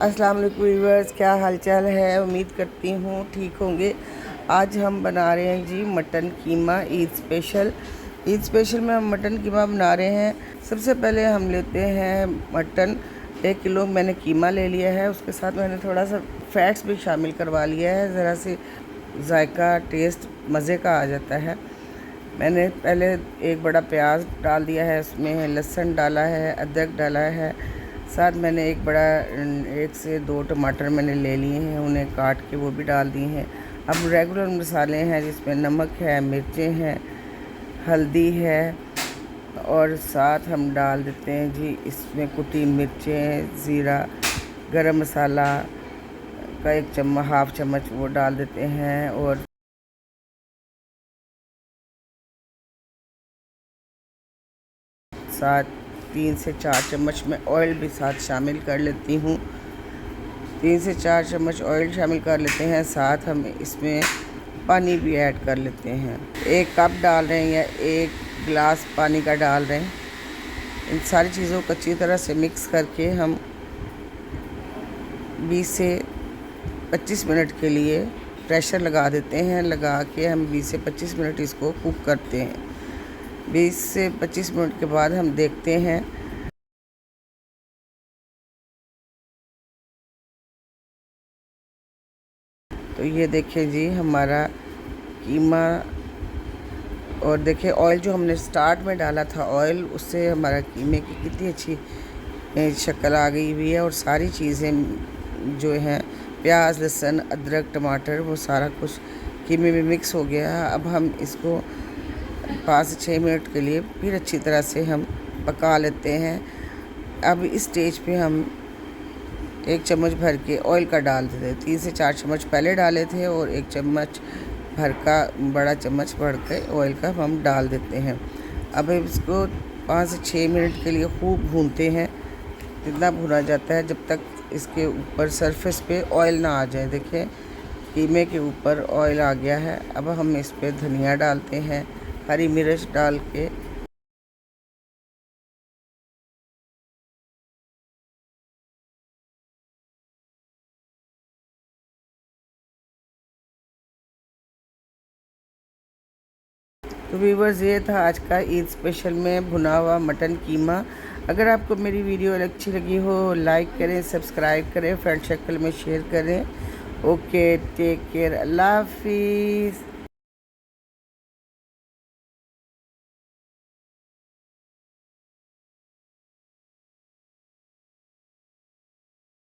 अस्सलाम वालेकुम व्यूअर्स, क्या हालचाल है। उम्मीद करती हूँ ठीक होंगे। आज हम बना रहे हैं जी मटन कीमा ईद स्पेशल में हम मटन कीमा बना रहे हैं। सबसे पहले हम लेते हैं मटन। 1 किलो मैंने कीमा ले लिया है। उसके साथ मैंने थोड़ा सा फैट्स भी शामिल करवा लिया है, ज़रा सी जायका टेस्ट मज़े का आ जाता है। मैंने पहले एक बड़ा प्याज डाल दिया है, उसमें लहसुन डाला है, अदरक डाला है। साथ मैंने 1 से 2 टमाटर मैंने ले लिए हैं, उन्हें काट के वो भी डाल दिए हैं। अब रेगुलर मसाले हैं जिसमें नमक है, मिर्चें हैं, हल्दी है और साथ हम डाल देते हैं जी इसमें कुटी मिर्चें, ज़ीरा, गरम मसाला का 1 हाफ़ चम्मच वो डाल देते हैं और साथ 3 से 4 चम्मच में ऑयल भी साथ शामिल कर लेती हूँ। 3 से 4 चम्मच ऑयल शामिल कर लेते हैं। साथ हम इसमें पानी भी ऐड कर लेते हैं। 1 कप डाल रहे हैं या 1 गिलास पानी का डाल रहे हैं। इन सारी चीज़ों को अच्छी तरह से मिक्स करके हम 20 से 25 मिनट के लिए प्रेशर लगा देते हैं। लगा के हम 20 से 25 मिनट इसको कुक करते हैं। 20 से 25 मिनट के बाद हम देखते हैं। तो ये देखिए जी हमारा कीमा, और देखिए ऑयल जो हमने स्टार्ट में डाला था ऑयल, उससे हमारा कीमे की कितनी अच्छी शक्ल आ गई हुई है। और सारी चीज़ें जो हैं प्याज, लहसुन, अदरक, टमाटर, वो सारा कुछ कीमे में मिक्स हो गया है। अब हम इसको 5 से 6 मिनट के लिए फिर अच्छी तरह से हम पका लेते हैं। अब इस स्टेज पे हम 1 चम्मच भर के ऑयल का डाल देते हैं। 3 से 4 चम्मच पहले डाले थे और 1 चम्मच भर का बड़ा चम्मच भर के ऑयल का हम डाल देते हैं। अब इसको 5 से 6 मिनट के लिए खूब भूनते हैं। जितना भुना जाता है जब तक इसके ऊपर सरफेस पे ऑयल ना आ जाए। देखिए कीमे के ऊपर ऑयल आ गया है। अब हम इस पर धनिया डालते हैं, हरी मिर्च डाल के तो व्यूअर्स, ये था आज का ईद स्पेशल में भुना हुआ मटन कीमा। अगर आपको मेरी वीडियो अच्छी लगी हो, लाइक करें, सब्सक्राइब करें, फ्रेंड सर्कल में शेयर करें। ओके, टेक केयर, अल्लाह हाफिज़।